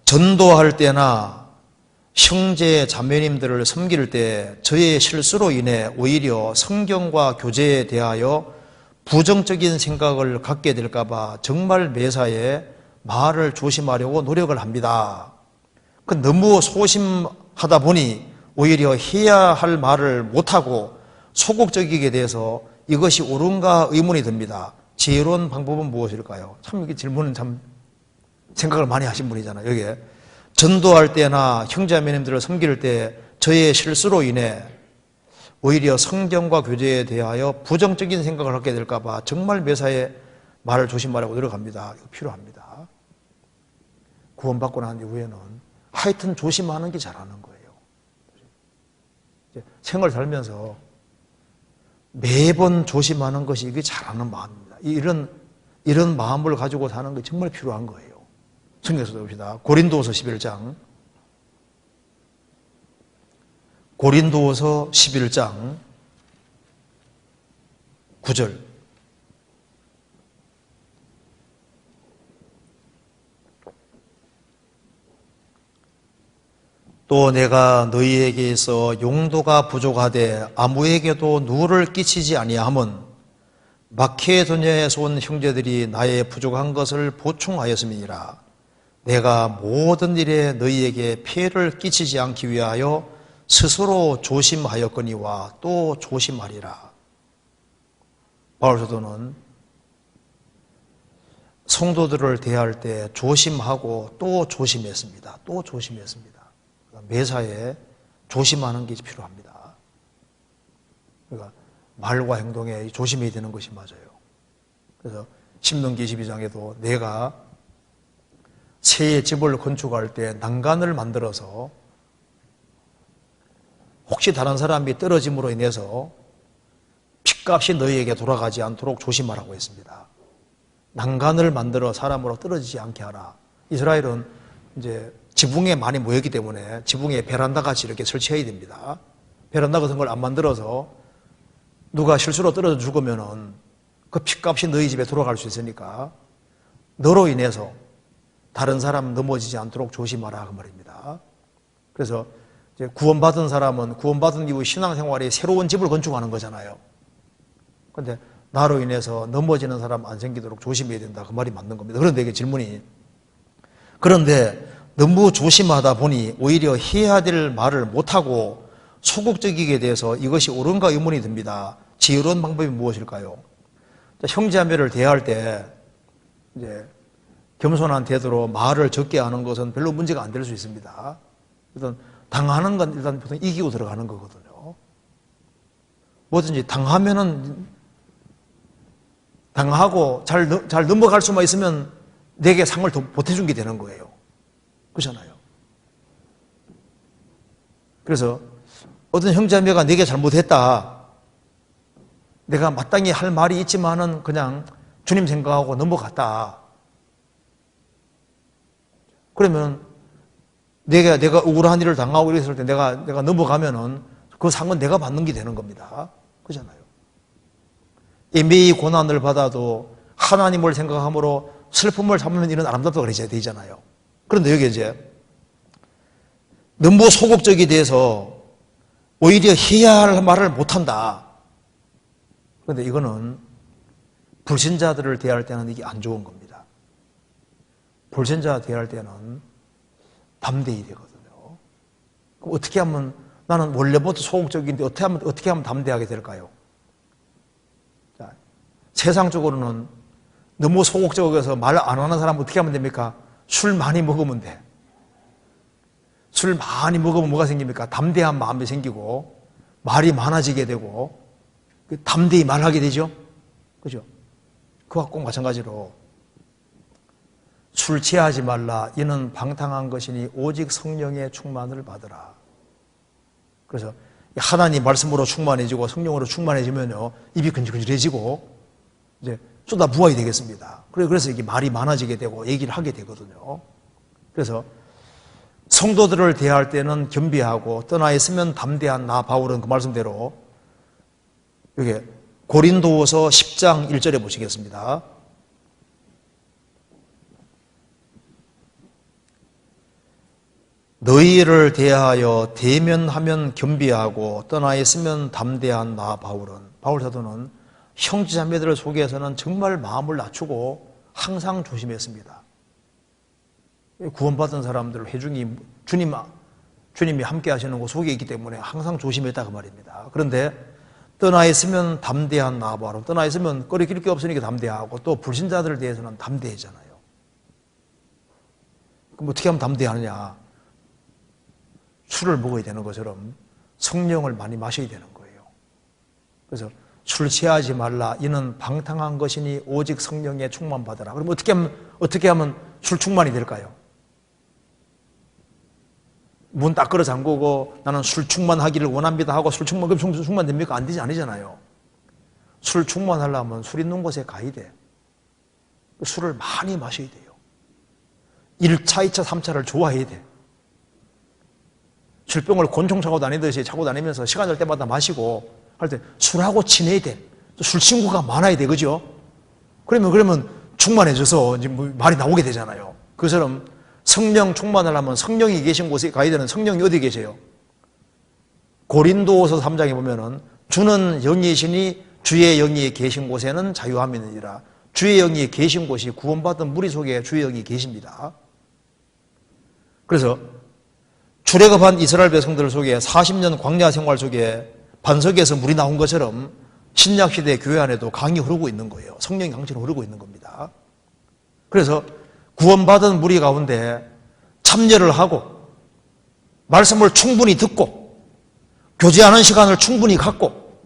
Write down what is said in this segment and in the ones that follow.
전도할 때나 형제 자매님들을 섬길 때 저의 실수로 인해 오히려 성경과 교제에 대하여 부정적인 생각을 갖게 될까 봐 정말 매사에 말을 조심하려고 노력을 합니다. 너무 소심하다 보니 오히려 해야 할 말을 못하고 소극적이게 돼서 이것이 옳은가 의문이 듭니다. 지혜로운 방법은 무엇일까요? 참 이게 질문은 참 생각을 많이 하신 분이잖아요. 여기에 전도할 때나 형제자매님들을 섬길 때 저의 실수로 인해 오히려 성경과 교제에 대하여 부정적인 생각을 갖게 될까 봐 정말 매사에 말을 조심하려고 노력합니다. 이거 필요합니다. 구원받고 난 이후에는 하여튼 조심하는 게 잘하는 거예요. 생을 살면서 매번 조심하는 것이 이게 잘하는 마음입니다. 이런 마음을 가지고 사는 게 정말 필요한 거예요. 성경에서 봅시다. 고린도후서 11장. 고린도후서 11장 9절. 또 내가 너희에게서 용도가 부족하되 아무에게도 누를 끼치지 아니함은 마케도냐에서 온 형제들이 나의 부족한 것을 보충하였음이니라. 내가 모든 일에 너희에게 피해를 끼치지 않기 위하여 스스로 조심하였거니와 또 조심하리라. 바울 사도는 성도들을 대할 때 조심하고 또 조심했습니다. 또 조심했습니다. 매사에 조심하는 게 필요합니다. 그러니까 말과 행동에 조심해야 되는 것이 맞아요. 그래서 신명기 22장에도 내가 새의 집을 건축할 때 난간을 만들어서 혹시 다른 사람이 떨어짐으로 인해서 핏값이 너희에게 돌아가지 않도록 조심하라고 했습니다. 난간을 만들어 사람으로 떨어지지 않게 하라. 이스라엘은 이제 지붕에 많이 모였기 때문에 지붕에 베란다 같이 이렇게 설치해야 됩니다. 베란다 같은 걸 안 만들어서 누가 실수로 떨어져 죽으면은 그 핏값이 너희 집에 돌아갈 수 있으니까 너로 인해서 다른 사람 넘어지지 않도록 조심하라 그 말입니다. 그래서 이제 구원받은 사람은 구원받은 이후 신앙생활에 새로운 집을 건축하는 거잖아요. 그런데 나로 인해서 넘어지는 사람 안 생기도록 조심해야 된다 그 말이 맞는 겁니다. 그런데 이게 질문이 그런데 너무 조심하다 보니 오히려 해야 될 말을 못하고 소극적이게 돼서 이것이 옳은가 의문이 듭니다. 지혜로운 방법이 무엇일까요? 형제자매를 대할 때 이제 겸손한 태도로 말을 적게 하는 것은 별로 문제가 안 될 수 있습니다. 일단 당하는 건 일단 보통 이기고 들어가는 거거든요. 뭐든지 당하고 잘 넘어갈 수만 있으면 내게 상을 더 보태준 게 되는 거예요. 그렇잖아요. 그래서 어떤 형제자매가 내게 잘못했다. 내가 마땅히 할 말이 있지만은 그냥 주님 생각하고 넘어갔다. 그러면 내가 억울한 일을 당하고 이랬을 때 내가 넘어가면은 그 상은 내가 받는 게 되는 겁니다. 그렇잖아요. 애매히 고난을 받아도 하나님을 생각함으로 슬픔을 참으면 이런 아름답다고 그러셔야 되잖아요. 그런데 여기 이제 너무 소극적이 돼서 오히려 해야 할 말을 못한다. 그런데 이거는 불신자들을 대할 때는 이게 안 좋은 겁니다. 불신자 대할 때는 담대히 되거든요. 그럼 어떻게 하면 나는 원래부터 소극적인데 어떻게 하면 담대하게 될까요? 자, 세상적으로는 너무 소극적이어서 말 안 하는 사람은 어떻게 하면 됩니까? 술 많이 먹으면 돼. 술 많이 먹으면 뭐가 생깁니까? 담대한 마음이 생기고 말이 많아지게 되고 담대히 말하게 되죠. 그죠? 그와 꼭 마찬가지로 술 취하지 말라. 이는 방탕한 것이니 오직 성령의 충만을 받으라. 그래서 하나님 말씀으로 충만해지고 성령으로 충만해지면요 입이 근질근질해지고 이제 쏟아 부어야 되겠습니다. 그래서 이게 말이 많아지게 되고 얘기를 하게 되거든요. 그래서 성도들을 대할 때는 겸비하고 떠나 있으면 담대한 나 바울은 그 말씀대로 여기 고린도후서 10장 1절에 보시겠습니다. 너희를 대하여 대면하면 겸비하고 떠나 있으면 담대한 나 바울 사도는 형제자매들을 속에서는 정말 마음을 낮추고 항상 조심했습니다. 구원받은 사람들 회중이 주님이 함께 하시는 곳 속에 있기 때문에 항상 조심했다 그 말입니다. 그런데 떠나 있으면 담대한 나 바울, 떠나 있으면 꺼리낄 게 없으니까 담대하고 또 불신자들에 대해서는 담대해잖아요. 그럼 어떻게 하면 담대하느냐? 술을 먹어야 되는 것처럼 성령을 많이 마셔야 되는 거예요. 그래서 술 취하지 말라. 이는 방탕한 것이니 오직 성령에 충만받으라. 그럼 어떻게 하면 술 충만이 될까요? 문 딱 걸어 잠그고 나는 술 충만하기를 원합니다 하고 술 충만됩니까? 안 되지 아니잖아요. 술 충만하려면 술 있는 곳에 가야 돼. 술을 많이 마셔야 돼요. 1차, 2차, 3차를 좋아해야 돼. 술병을 곤충 차고 다니듯이 차고 다니면서 시간 날 때마다 마시고 할 때 술하고 친해야 돼. 술 친구가 많아야 돼. 그죠? 그러면 충만해져서 이제 말이 나오게 되잖아요. 그처럼 성령 충만하려면 성령이 계신 곳에 가야 되는. 성령이 어디 계세요? 고린도후서 3장에 보면은 주는 영이시니 주의 영이 계신 곳에는 자유함이 있느니라. 주의 영이 계신 곳이 구원받은 무리 속에 주의 영이 계십니다. 그래서 출애굽한 이스라엘 백성들 속에 40년 광야 생활 속에 반석에서 물이 나온 것처럼 신약시대 교회 안에도 강이 흐르고 있는 거예요. 성령의 강처럼 흐르고 있는 겁니다. 그래서 구원받은 무리 가운데 참여를 하고 말씀을 충분히 듣고 교제하는 시간을 충분히 갖고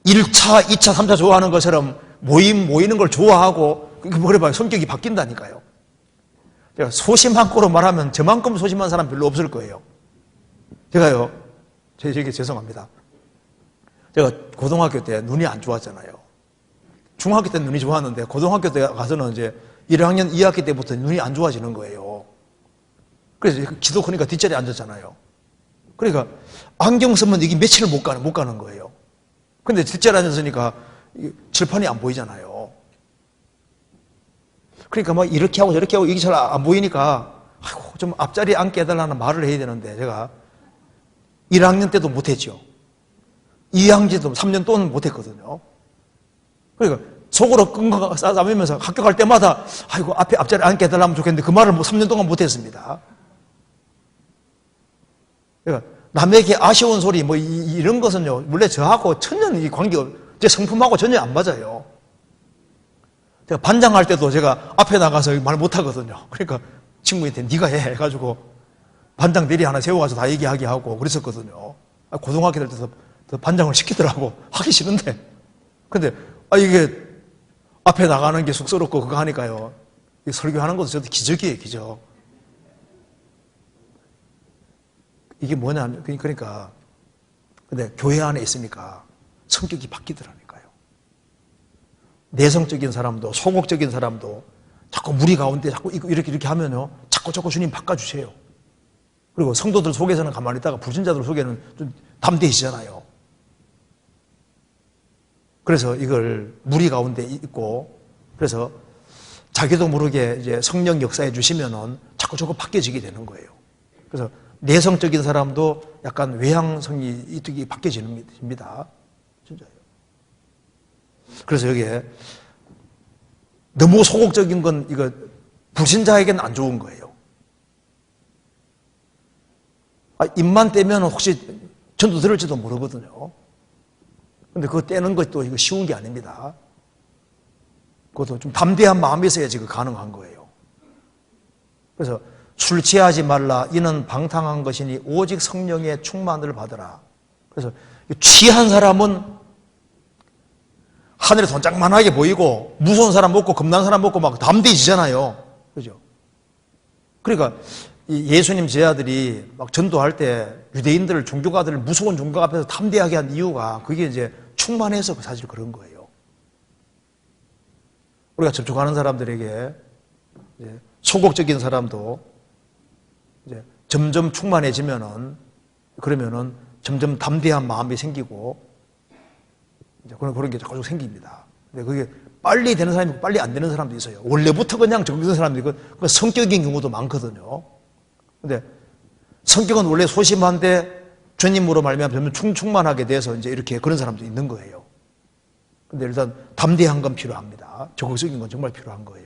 1차, 2차, 3차 좋아하는 것처럼 모이는 걸 좋아하고 그래봐요. 성격이 바뀐다니까요. 제가 소심한 거로 말하면 저만큼 소심한 사람 별로 없을 거예요. 제가요, 저에게 죄송합니다. 제가 고등학교 때 눈이 안 좋았잖아요. 중학교 때 눈이 좋았는데 고등학교 때 가서는 이제 1학년 2학기 때부터 눈이 안 좋아지는 거예요. 그래서 기도하니까 뒷자리에 앉았잖아요. 그러니까 안경 쓰면 이게 며칠을 못 가는 거예요. 근데 뒷자리에 앉았으니까 칠판이 안 보이잖아요. 그러니까 막 이렇게 하고 저렇게 하고 이게 잘 안 보이니까 아이고 좀 앞자리에 앉게 해달라는 말을 해야 되는데 제가 1학년 때도 못했죠. 2학년 때도 3년 동안 못했거든요. 그러니까 속으로 끙끙 싸매면서 학교 갈 때마다 아이고 앞자리에 앉게 해달라면 좋겠는데 그 말을 3년 동안 못했습니다. 그러니까 남에게 아쉬운 소리 뭐 이런 것은요 원래 저하고 전혀 이 관계가 제 성품하고 전혀 안 맞아요. 제가 반장할 때도 제가 앞에 나가서 말 못하거든요. 그러니까 친구한테 네가 해 해가지고 반장 대리 하나 세워가지고 다 얘기하게 하고 그랬었거든요. 고등학교 될 때도 반장을 시키더라고. 하기 싫은데. 근데 이게 앞에 나가는 게 쑥스럽고 그거 하니까요. 설교하는 것도 저도 기적이에요, 기적. 이게 뭐냐, 그러니까 근데 교회 안에 있으니까 성격이 바뀌더라니까요. 내성적인 사람도 소극적인 사람도 자꾸 무리 가운데 자꾸 이렇게 하면요 자꾸 주님 바꿔주세요. 그리고 성도들 속에서는 가만히 있다가 불신자들 속에는 좀 담대해지잖아요. 그래서 이걸 무리 가운데 있고 그래서 자기도 모르게 이제 성령 역사해 주시면은 자꾸 바뀌어지게 되는 거예요. 그래서 내성적인 사람도 약간 외향성이 바뀌어집니다. 진짜요. 그래서 여기에 너무 소극적인 건 이거 불신자에게는 안 좋은 거예요. 입만 떼면 혹시 전도 들을지도 모르거든요. 근데 그거 떼는 것도 이거 쉬운 게 아닙니다. 그것도 좀 담대한 마음이 있어야 지금 가능한 거예요. 그래서 술 취하지 말라. 이는 방탕한 것이니 오직 성령의 충만을 받으라. 그래서 취한 사람은 하늘에 돈짝만하게 보이고 무서운 사람 먹고 겁나는 사람 먹고 막 담대해지잖아요. 그죠? 그러니까 예수님 제자들이 막 전도할 때 유대인들 종교가들을 무서운 종교 앞에서 담대하게 한 이유가 그게 이제 충만해서 사실 그런 거예요. 우리가 접촉하는 사람들에게 이제 소극적인 사람도 이제 점점 충만해지면은 그러면은 점점 담대한 마음이 생기고 이제 그런 게 자꾸 생깁니다. 근데 그게 빨리 되는 사람이 있고 빨리 안 되는 사람도 있어요. 원래부터 그냥 적응된 사람도 있고 성격인 경우도 많거든요. 근데 성격은 원래 소심한데 주님으로 말미암아 충만하게 돼서 이제 이렇게 그런 사람도 있는 거예요. 근데 일단 담대한 건 필요합니다. 적극적인 건 정말 필요한 거예요.